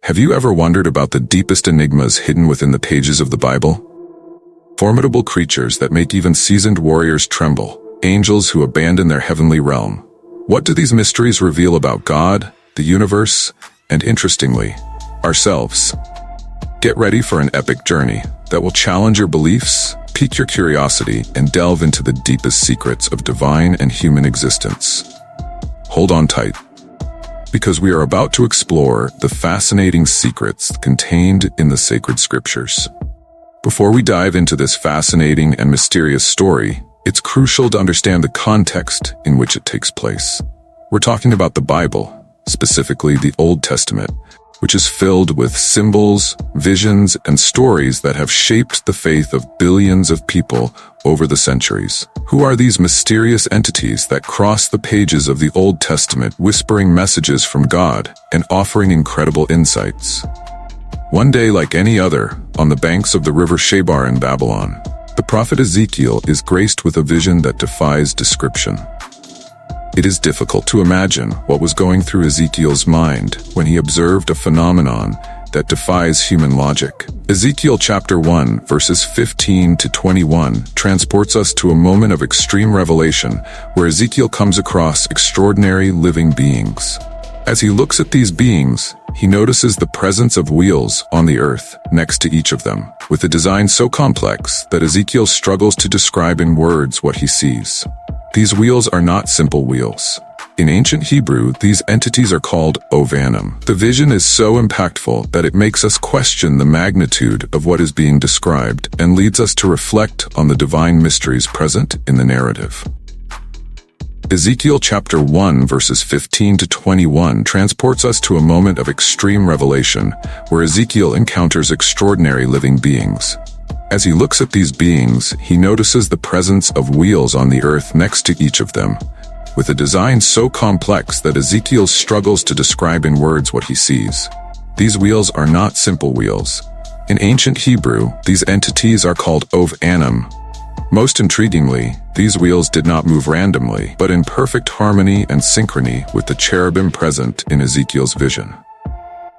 Have you ever wondered about the deepest enigmas hidden within the pages of the Bible? Formidable creatures that make even seasoned warriors tremble, angels who abandon their heavenly realm. What do these mysteries reveal about God, the universe, and interestingly, ourselves? Get ready for an epic journey that will challenge your beliefs, pique your curiosity, and delve into the deepest secrets of divine and human existence. Hold on tight, because we are about to explore the fascinating secrets contained in the sacred scriptures. Before we dive into this fascinating and mysterious story, it's crucial to understand the context in which it takes place. We're talking about the Bible, specifically the Old Testament, which is filled with symbols, visions, and stories that have shaped the faith of billions of people over the centuries. Who are these mysterious entities that cross the pages of the Old Testament, whispering messages from God and offering incredible insights? One day, like any other, on the banks of the river Shabar in Babylon, the prophet Ezekiel is graced with a vision that defies description. It is difficult to imagine what was going through Ezekiel's mind when he observed a phenomenon that defies human logic. Ezekiel chapter 1, verses 15 to 21 transports us to a moment of extreme revelation where Ezekiel comes across extraordinary living beings. As he looks at these beings, he notices the presence of wheels on the earth next to each of them, with a design so complex that Ezekiel struggles to describe in words what he sees. These wheels are not simple wheels. In ancient Hebrew, these entities are called ovanim. The vision is so impactful that it makes us question the magnitude of what is being described and leads us to reflect on the divine mysteries present in the narrative. Ezekiel chapter 1 verses 15 to 21 transports us to a moment of extreme revelation where Ezekiel encounters extraordinary living beings. As he looks at these beings, he notices the presence of wheels on the earth next to each of them, with a design so complex that Ezekiel struggles to describe in words what he sees. These wheels are not simple wheels. In ancient Hebrew, these entities are called ovanim. Most intriguingly, these wheels did not move randomly, but in perfect harmony and synchrony with the cherubim present in Ezekiel's vision.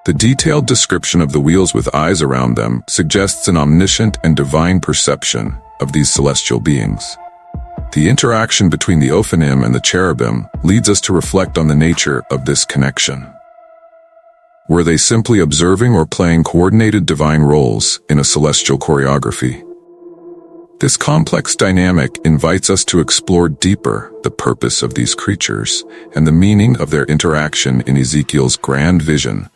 The detailed description of the wheels with eyes around them suggests an omniscient and divine perception of these celestial beings. The interaction between the ovanim and the cherubim leads us to reflect on the nature of this connection. Were they simply observing or playing coordinated divine roles in a celestial choreography? This complex dynamic invites us to explore deeper the purpose of these creatures and the meaning of their interaction in Ezekiel's grand vision,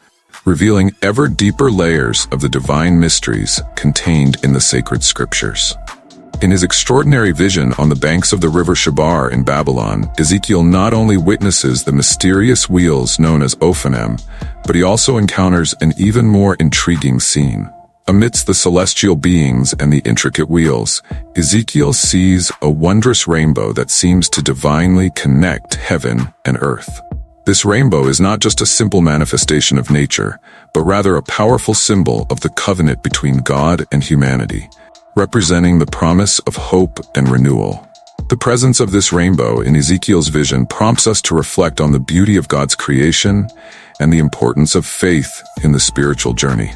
revealing ever deeper layers of the divine mysteries contained in the sacred scriptures. In his extraordinary vision on the banks of the river Shabar in Babylon, Ezekiel not only witnesses the mysterious wheels known as ovanim, but he also encounters an even more intriguing scene. Amidst the celestial beings and the intricate wheels, Ezekiel sees a wondrous rainbow that seems to divinely connect heaven and earth. This rainbow is not just a simple manifestation of nature, but rather a powerful symbol of the covenant between God and humanity, representing the promise of hope and renewal. The presence of this rainbow in Ezekiel's vision prompts us to reflect on the beauty of God's creation and the importance of faith in the spiritual journey.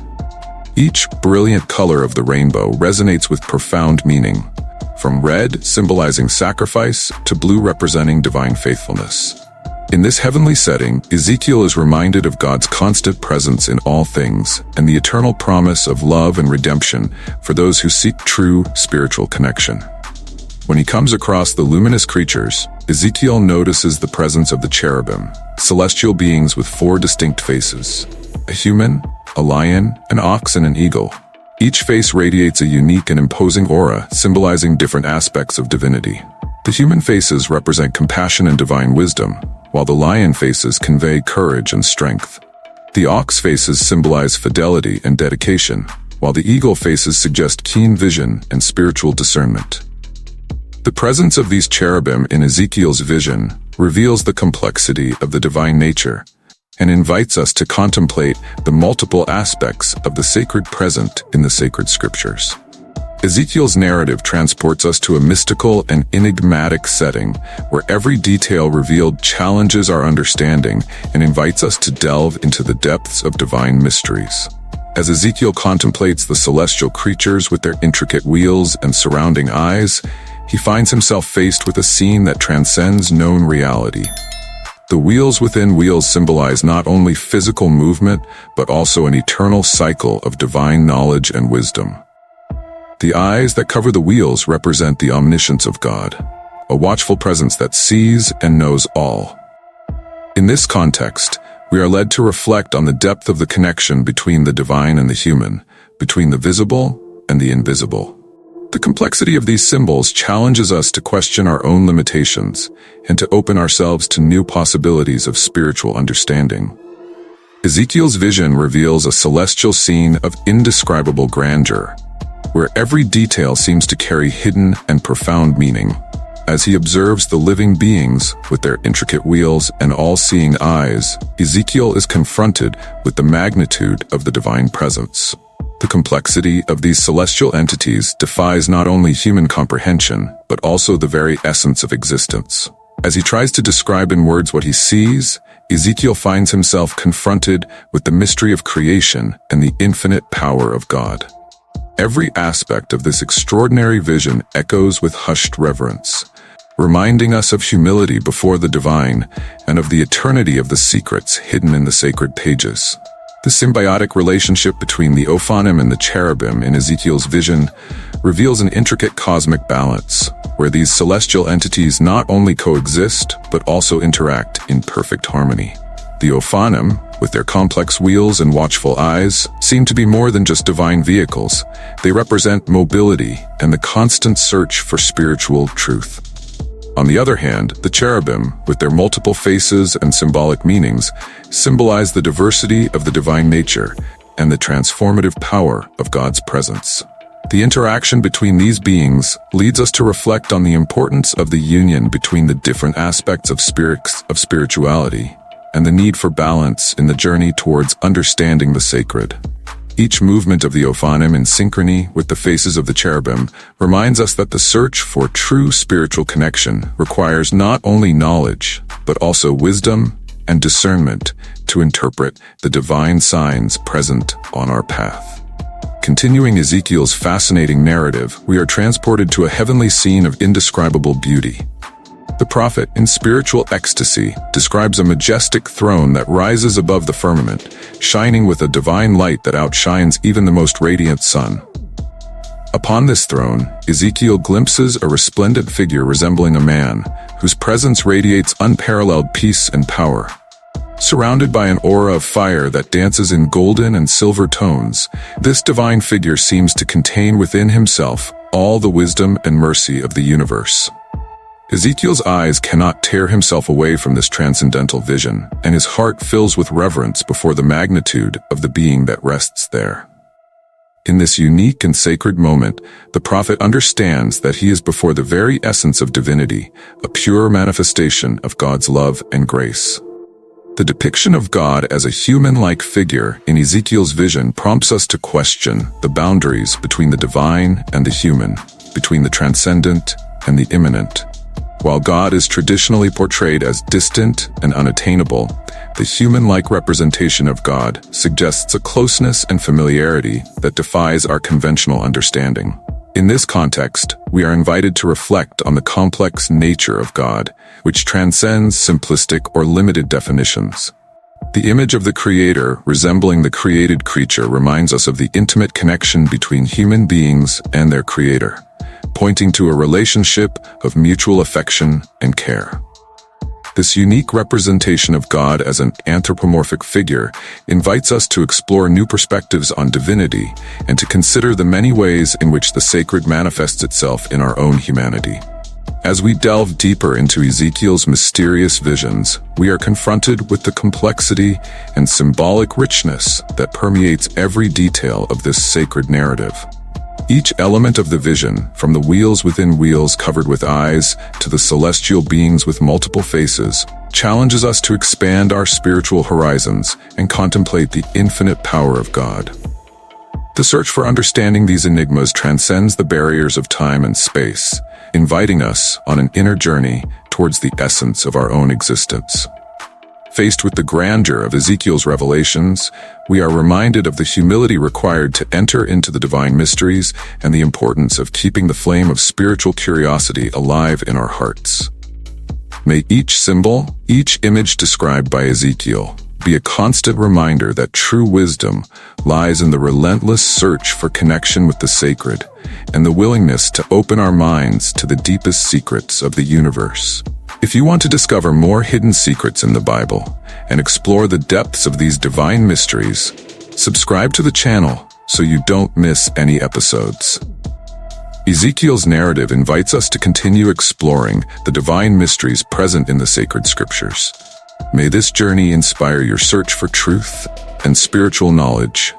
Each brilliant color of the rainbow resonates with profound meaning, from red symbolizing sacrifice to blue representing divine faithfulness. In this heavenly setting, Ezekiel is reminded of God's constant presence in all things and the eternal promise of love and redemption for those who seek true spiritual connection. When he comes across the luminous creatures, Ezekiel notices the presence of the cherubim, celestial beings with 4 distinct faces: a human, a lion, an ox, and an eagle. Each face radiates a unique and imposing aura, symbolizing different aspects of divinity. The human faces represent compassion and divine wisdom, while the lion faces convey courage and strength. The ox faces symbolize fidelity and dedication, while the eagle faces suggest keen vision and spiritual discernment. The presence of these cherubim in Ezekiel's vision reveals the complexity of the divine nature and invites us to contemplate the multiple aspects of the sacred present in the sacred scriptures. Ezekiel's narrative transports us to a mystical and enigmatic setting, where every detail revealed challenges our understanding and invites us to delve into the depths of divine mysteries. As Ezekiel contemplates the celestial creatures with their intricate wheels and surrounding eyes, he finds himself faced with a scene that transcends known reality. The wheels within wheels symbolize not only physical movement, but also an eternal cycle of divine knowledge and wisdom. The eyes that cover the wheels represent the omniscience of God, a watchful presence that sees and knows all. In this context, we are led to reflect on the depth of the connection between the divine and the human, between the visible and the invisible. The complexity of these symbols challenges us to question our own limitations and to open ourselves to new possibilities of spiritual understanding. Ezekiel's vision reveals a celestial scene of indescribable grandeur, where every detail seems to carry hidden and profound meaning. As he observes the living beings with their intricate wheels and all-seeing eyes, Ezekiel is confronted with the magnitude of the divine presence. The complexity of these celestial entities defies not only human comprehension, but also the very essence of existence. As he tries to describe in words what he sees, Ezekiel finds himself confronted with the mystery of creation and the infinite power of God. Every aspect of this extraordinary vision echoes with hushed reverence, reminding us of humility before the divine and of the eternity of the secrets hidden in the sacred pages. The symbiotic relationship between the Ophanim and the cherubim in Ezekiel's vision reveals an intricate cosmic balance, where these celestial entities not only coexist, but also interact in perfect harmony. The Ophanim, with their complex wheels and watchful eyes, seem to be more than just divine vehicles. They represent mobility and the constant search for spiritual truth. On the other hand, the cherubim, with their multiple faces and symbolic meanings, symbolize the diversity of the divine nature and the transformative power of God's presence. The interaction between these beings leads us to reflect on the importance of the union between the different aspects of spirituality and the need for balance in the journey towards understanding the sacred. Each movement of the Ophanim in synchrony with the faces of the cherubim reminds us that the search for true spiritual connection requires not only knowledge, but also wisdom and discernment to interpret the divine signs present on our path. Continuing Ezekiel's fascinating narrative, we are transported to a heavenly scene of indescribable beauty. The prophet, in spiritual ecstasy, describes a majestic throne that rises above the firmament, shining with a divine light that outshines even the most radiant sun. Upon this throne, Ezekiel glimpses a resplendent figure resembling a man, whose presence radiates unparalleled peace and power. Surrounded by an aura of fire that dances in golden and silver tones, this divine figure seems to contain within himself all the wisdom and mercy of the universe. Ezekiel's eyes cannot tear himself away from this transcendental vision, and his heart fills with reverence before the magnitude of the being that rests there. In this unique and sacred moment, the prophet understands that he is before the very essence of divinity, a pure manifestation of God's love and grace. The depiction of God as a human-like figure in Ezekiel's vision prompts us to question the boundaries between the divine and the human, between the transcendent and the immanent. While God is traditionally portrayed as distant and unattainable, the human-like representation of God suggests a closeness and familiarity that defies our conventional understanding. In this context, we are invited to reflect on the complex nature of God, which transcends simplistic or limited definitions. The image of the Creator resembling the created creature reminds us of the intimate connection between human beings and their Creator, pointing to a relationship of mutual affection and care. This unique representation of God as an anthropomorphic figure invites us to explore new perspectives on divinity and to consider the many ways in which the sacred manifests itself in our own humanity. As we delve deeper into Ezekiel's mysterious visions, we are confronted with the complexity and symbolic richness that permeates every detail of this sacred narrative. Each element of the vision, from the wheels within wheels covered with eyes to the celestial beings with multiple faces, challenges us to expand our spiritual horizons and contemplate the infinite power of God. The search for understanding these enigmas transcends the barriers of time and space, inviting us on an inner journey towards the essence of our own existence. Faced with the grandeur of Ezekiel's revelations, we are reminded of the humility required to enter into the divine mysteries and the importance of keeping the flame of spiritual curiosity alive in our hearts. May each symbol, each image described by Ezekiel, be a constant reminder that true wisdom lies in the relentless search for connection with the sacred and the willingness to open our minds to the deepest secrets of the universe. If you want to discover more hidden secrets in the Bible and explore the depths of these divine mysteries, subscribe to the channel so you don't miss any episodes. Ezekiel's narrative invites us to continue exploring the divine mysteries present in the sacred scriptures. May this journey inspire your search for truth and spiritual knowledge.